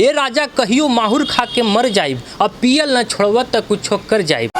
ए राजा कहियो माहुर खा के मर जाइब, अब पियल न छोड़ब त कुछो कर जाइब।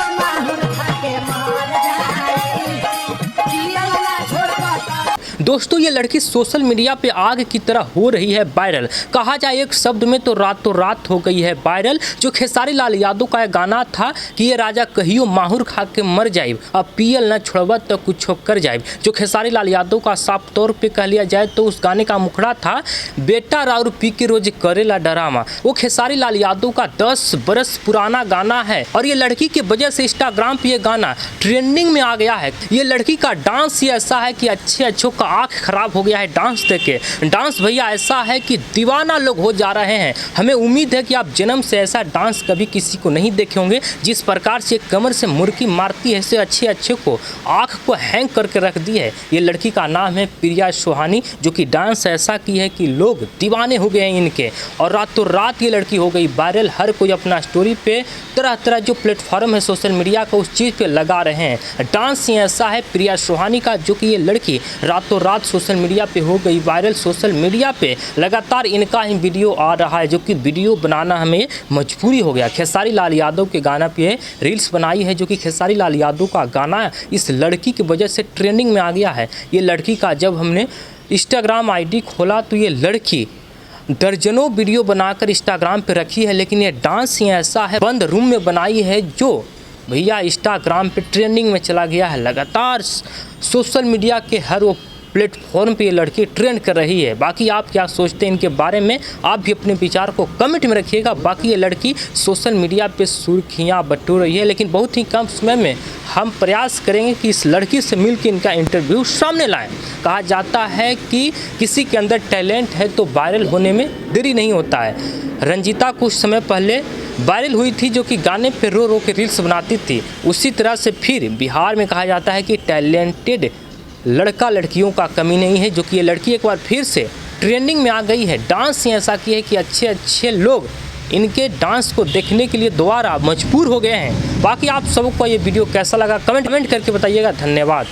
दोस्तों ये लड़की सोशल मीडिया पे आग की तरह हो रही है वायरल। कहा जाए एक शब्द में तो रातों रात हो गई है वायरल। जो खेसारी लाल यादव का गाना था कि ये राजा कहियो माहुर खा के मर जाइब, अब पियल न छोड़ब तो कुछ कर जाइब। जो खेसारी लाल यादव का साफ तौर पे कह लिया जाए तो उस गाने का मुखड़ा था, बेटा राउर पी के रोज करेला डरामा। वो खेसारी लाल यादव का 10 बरस पुराना गाना है और ये लड़की की वजह से इंस्टाग्राम पे ये गाना ट्रेंडिंग में आ गया है। ये लड़की का डांस ही ऐसा है कि अच्छे अच्छों का आँख खराब हो गया है डांस देख के। डांस भैया ऐसा है कि दीवाना लोग हो जा रहे हैं। हमें उम्मीद है कि आप जन्म से ऐसा डांस कभी किसी को नहीं देखे होंगे। जिस प्रकार से कमर से मुर्की मारती है, ऐसे अच्छे अच्छे को आँख को हैंग करके रख दी है। ये लड़की का नाम है प्रिया सोहानी, जो कि डांस ऐसा की है कि लोग दीवाने हो गए हैं इनके। और रातों रात ये लड़की हो गई वायरल। हर कोई अपना स्टोरी पे तरह तरह जो प्लेटफॉर्म है सोशल मीडिया का उस चीज़ पे लगा रहे हैं। डांस ही ऐसा है प्रिया सोहानी का, जो कि ये लड़की रातों रात सोशल मीडिया पे हो गई वायरल। सोशल मीडिया पे लगातार इनका ही वीडियो आ रहा है, जो कि वीडियो बनाना हमें मजबूरी हो गया। खेसारी लाल यादव के गाना पे रील्स बनाई है, जो कि खेसारी लाल यादव का गाना इस लड़की की वजह से ट्रेंडिंग में आ गया है। ये लड़की का जब हमने इंस्टाग्राम आईडी खोला तो ये लड़की दर्जनों वीडियो बनाकर इंस्टाग्राम पे रखी है, लेकिन ये डांस ही ऐसा है बंद रूम में बनाई है, जो भैया इंस्टाग्राम पे ट्रेंडिंग में चला गया है। लगातार सोशल मीडिया के हर वो प्लेटफॉर्म पे ये लड़की ट्रेंड कर रही है। बाकी आप क्या सोचते हैं इनके बारे में, आप भी अपने विचार को कमेंट में रखिएगा। बाकी ये लड़की सोशल मीडिया पे सुर्खियाँ बटोर रही है, लेकिन बहुत ही कम समय में हम प्रयास करेंगे कि इस लड़की से मिलकर इनका इंटरव्यू सामने लाएं। कहा जाता है कि किसी के अंदर टैलेंट है तो वायरल होने में देरी नहीं होता है। रंजीता कुछ समय पहले वायरल हुई थी, जो कि गाने पे रो रो के रील्स बनाती थी। उसी तरह से फिर बिहार में कहा जाता है कि टैलेंटेड लड़का लड़कियों का कमी नहीं है, जो कि ये लड़की एक बार फिर से ट्रेंडिंग में आ गई है। डांस ही ऐसा की है कि अच्छे अच्छे लोग इनके डांस को देखने के लिए दोबारा मजबूर हो गए हैं। बाकी आप सबको ये वीडियो कैसा लगा कमेंट करके बताइएगा। धन्यवाद।